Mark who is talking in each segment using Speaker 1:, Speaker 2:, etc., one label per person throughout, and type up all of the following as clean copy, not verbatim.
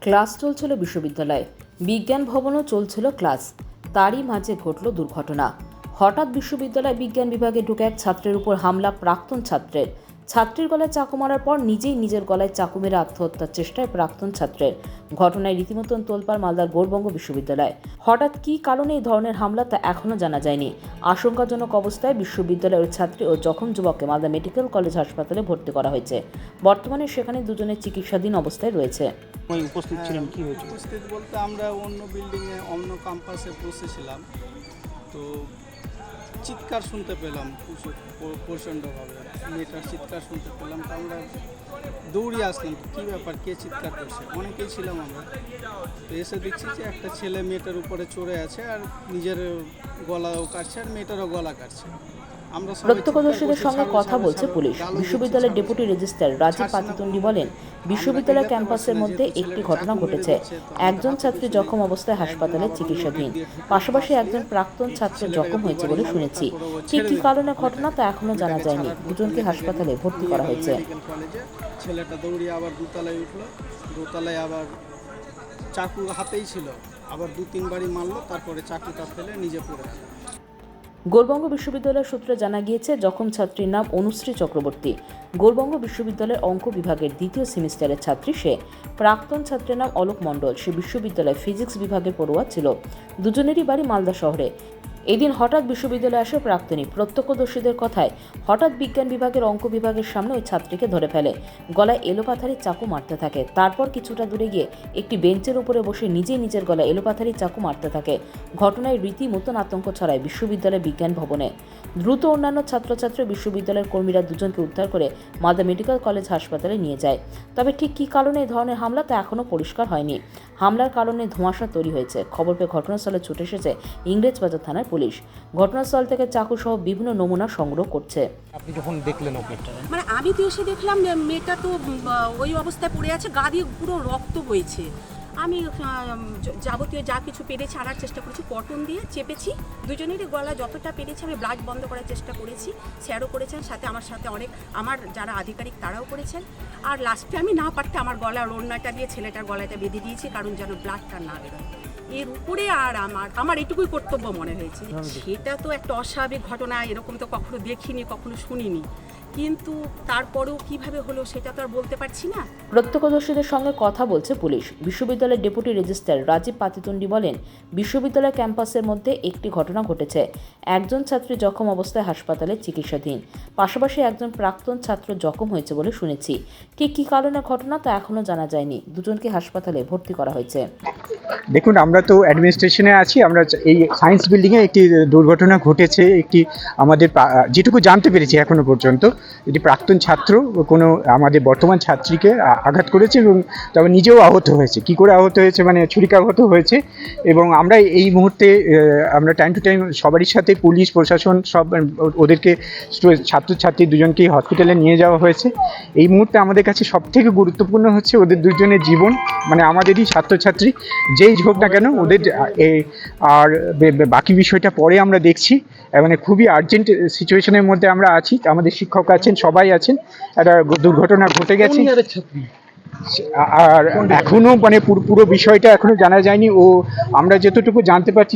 Speaker 1: Class চলছিল বিশ্ববিদ্যালয়ে, বিজ্ঞান ভবনও চলছিল ক্লাস। তারই মাঝে ঘটল দুর্ঘটনা। হঠাৎ বিশ্ববিদ্যালয় বিজ্ঞান বিভাগে ঢুকে এক ছাত্রের উপর হামলা প্রাক্তন ছাত্রের। ছাত্রীর গলায় চাকু মারার পর নিজেই নিজের গলায় চাকু মেরে আত্মহত্যার চেষ্টায় প্রাক্তন ছাত্রের। ঘটনায় রীতিমতন তোলপাড় মালদার গৌড়বঙ্গ বিশ্ববিদ্যালয়। হঠাৎ কী কারণে এই ধরনের হামলা তা এখনও জানা যায়নি। আশঙ্কাজনক অবস্থায় বিশ্ববিদ্যালয়ের ছাত্রী ও জখম যুবককে মালদা মেডিকেল কলেজ হাসপাতালে ভর্তি করা হয়েছে। বর্তমানে সেখানে দুজনের চিকিৎসাধীন অবস্থায় রয়েছে।
Speaker 2: উপস্থিত ছিলেন, কি হয়েছে?
Speaker 3: উপস্থিত বলতে আমরা অন্য বিল্ডিংয়ে অন্য ক্যাম্পাসে বসেছিলাম, তো চিৎকার শুনতে পেলাম প্রচণ্ডভাবে। মেয়েটার চিৎকার শুনতে পেলাম, তো আমরা দৌড়িয়ে আসলাম, কী ব্যাপার, কে চিৎকার করছে। অনেকেই ছিলাম আমরা, তো এসে দেখছি যে একটা ছেলে মেয়েটার উপরে চড়ে আছে আর নিজের গলাও কাটছে আর মেয়েটারও গলা কাটছে।
Speaker 1: প্রত্যক্ষদর্শীদের সঙ্গে কথা বলছে পুলিশ। বিশ্ববিদ্যালয়ের ডেপুটি রেজিস্ট্রার রাজীব পাতিতুন্ডি বলেন, বিশ্ববিদ্যালয় ক্যাম্পাসের মধ্যে একটি ঘটনা ঘটেছে। একজন ছাত্রী জখম অবস্থায় হাসপাতালে চিকিৎসাধীন, পাশাপাশি একজন প্রাক্তন ছাত্র জখম হয়েছে বলে শুনেছি। ঠিক কী কারণে ঘটনা তা এখনো জানা যায়নি। দুজনকে হাসপাতালে ভর্তি করা হয়েছে।
Speaker 3: ছেলেটা দৌড়িয়ে আবার দোতলায় উঠলো, দোতলায় আবার চাকু হাতেই ছিল, আবার 2-3 বারই মারলো, তারপরে চাকুটা ফেলে নিজে পড়ে গেল।
Speaker 1: গৌড়বঙ্গ বিশ্ববিদ্যালয়ের সূত্রে জানা গিয়েছে, জখম ছাত্রীর নাম অনুশ্রী চক্রবর্তী। গৌড়বঙ্গ বিশ্ববিদ্যালয়ের অঙ্ক বিভাগের 2য় সেমিস্টারের ছাত্রী সে। প্রাক্তন ছাত্রের নাম অলোক মণ্ডল। সে বিশ্ববিদ্যালয়ে ফিজিক্স বিভাগের পড়ুয়া ছিল। দুজনেরই বাড়ি মালদা শহরে। এদিন হঠাৎ বিশ্ববিদ্যালয়ে আসে প্রাক্তনী। প্রত্যক্ষদর্শীদের কথায় হঠাৎ বিজ্ঞান বিভাগের অঙ্ক বিভাগের সামনে ওই ছাত্রীকে ধরে ফেলে। গলায় এলোপাথারি চাকু মারতে থাকে। তারপর কিছুটা দূরে গিয়ে একটি বেঞ্চের উপরে বসে নিজেই নিজের গলায় এলোপাথারি চাকু মারতে থাকে। ঘটনায় রীতিমতন আতঙ্ক ছড়ায় বিশ্ববিদ্যালয় বিজ্ঞান ভবনে। দ্রুত অন্যান্য ছাত্রছাত্রী বিশ্ববিদ্যালয়ের কর্মীরা দুজনকে উদ্ধার করে মালদা মেডিকেল কলেজ হাসপাতালে নিয়ে যায়। তবে ঠিক কী কারণে এই ধরনের হামলা তা এখনও পরিষ্কার হয়নি। হামলার কারণে ধোঁয়াশা তৈরি হয়েছে। খবর পেয়ে ঘটনাস্থলে ছুটে এসেছে ইংরেজবাজার থানার পুলিশ। ঘটনাস্থল থেকে চাকু সহ বিভিন্ন নমুনা সংগ্রহ করছে।
Speaker 2: আপনি যখন দেখলেন ওকে,
Speaker 4: মানে আমি তো এসে দেখলাম যে মেয়েটা তো ওই অবস্থায় পড়ে আছে, গা দিয়ে পুরো রক্ত বইছে। আমি যাবতীয় যা কিছু পেরেছি আনার চেষ্টা করেছি, কটন দিয়ে চেপেছি। দুজনেরই গলা যতটা পেরেছি আমি ব্লাড বন্ধ করার চেষ্টা করেছি। স্যারও করেছেন, আমার সাথে অনেক আমার যারা আধিকারিক তারাও করেছেন। আর লাস্টে আমি না পারতে আমার গলার ওড়নাটা দিয়ে ছেলেটার গলাটা বেঁধে দিয়েছি, কারণ যেন ব্লাডটা না বেরোয়। এর উপরে আর আমার এটুকুই কর্তব্য মনে হয়েছে। সেটা তো একটা অস্বাভাবিক ঘটনা, এরকম তো কখনো দেখিনি, কখনো শুনিনি। কিন্তু তারপরেও কিভাবে হলো সেটা তো আর বলতে পারছি না।
Speaker 1: প্রত্যক্ষদর্শীদের সঙ্গে কথা বলছে পুলিশ। বিশ্ববিদ্যালয়ের ডেপুটি রেজিস্ট্রার রাজীব পাতিতুন্ডি বলেন, বিশ্ববিদ্যালয় ক্যাম্পাসের মধ্যে একটি ঘটনা ঘটেছে। একজন ছাত্রী জখম অবস্থায় হাসপাতালে চিকিৎসাধীন, পাশাপাশি একজন প্রাক্তন ছাত্র জখম হয়েছে বলে শুনেছি। ঠিক কী কারণে ঘটনা তা এখনও জানা যায়নি। দুজনকে হাসপাতালে ভর্তি করা হয়েছে।
Speaker 5: দেখুন, আমরা তো অ্যাডমিনিস্ট্রেশনে আছি। আমরা এই সায়েন্স বিল্ডিংয়ে একটি দুর্ঘটনা ঘটেছে। একটি আমাদের যেটুকু জানতে পেরেছি এখনো পর্যন্ত, এটি প্রাক্তন ছাত্র কোনো আমাদের বর্তমান ছাত্রীকে আঘাত করেছে এবং তবে নিজেও আহত হয়েছে। কি করে আহত হয়েছে, মানে ছুরিকাঘাত হয়েছে। এবং আমরা এই মুহূর্তে আমরা টাইম টু টাইম সবারই সাথে পুলিশ প্রশাসন সব ওদেরকে ছাত্রছাত্রী দুজনকেই হসপিটালে নিয়ে যাওয়া হয়েছে। এই মুহূর্তে আমাদের কাছে সবথেকে গুরুত্বপূর্ণ হচ্ছে ওদের দুজনের জীবন, মানে আমাদেরই ছাত্রছাত্রী যেই হোক না কেন ওদের। আর বাকি বিষয়টা পরে আমরা দেখছি। মানে খুবই আর্জেন্ট সিচুয়েশনের মধ্যে আমরা আছি। আমাদের শিক্ষক আছেন, সবাই আছেন। একটা দুর্ঘটনা ঘটে গেছে আর এখনো মানে পুরো বিষয়টা এখনো জানা যায়নি। আমরা যতটুকু জানতে পারছি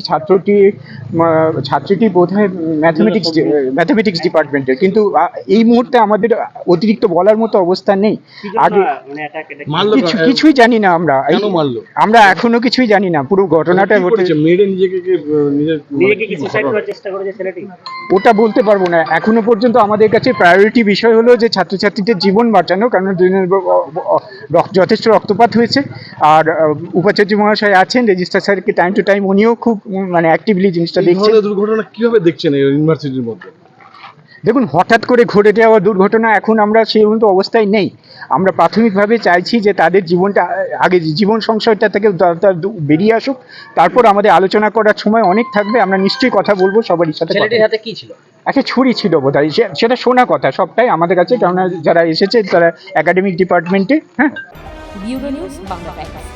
Speaker 5: ছাত্রীটি বোধহয় ম্যাথমেটিক্স ডিপার্টমেন্টের, কিন্তু এই মুহূর্তে আমাদের অতিরিক্ত বলার মতো অবস্থা নেই। আগে কিছুই জানি না আমরা এখনো কিছুই জানি না। পুরো ঘটনাটা ওটা বলতে পারবো না। এখনো পর্যন্ত আমাদের কাছে প্রায়োরিটি বিষয় হলো যে ছাত্রছাত্রীদের জীবন বাঁচানো, কারণ যথেষ্ট রক্তপাত হয়েছে। আর উপাচার্য মহাশয় আছেন, রেজিস্ট্রার স্যারকে টাইম টু টাইম উনিও খুব মানে অ্যাক্টিভলি জিনিসটা দেখছেন।
Speaker 6: দুর্ঘটনা কিভাবে দেখছেন এই ইউনিভার্সিটির মধ্যে?
Speaker 5: দেখুন, হঠাৎ করে ঘটে যাওয়া দুর্ঘটনা এখন আমরা সেই মতো অবস্থায় নেই। আমরা প্রাথমিকভাবে চাইছি যে তাদের জীবনটা আগে জীবন সংশয়টা থেকে বেরিয়ে আসুক, তারপর আমাদের আলোচনা করার সময় অনেক থাকবে। আমরা নিশ্চয়ই কথা বলবো সবারই সাথে।
Speaker 2: ছেলেটির হাতে কি ছিল?
Speaker 5: একটা ছুরি ছিল বোধহয়, সেটা শোনা কথা সবটাই আমাদের কাছে, কারণ যারা এসেছে তারা একাডেমিক ডিপার্টমেন্টে। হ্যাঁ,
Speaker 1: ব্যুরো নিউজ বাংলা টাইমস।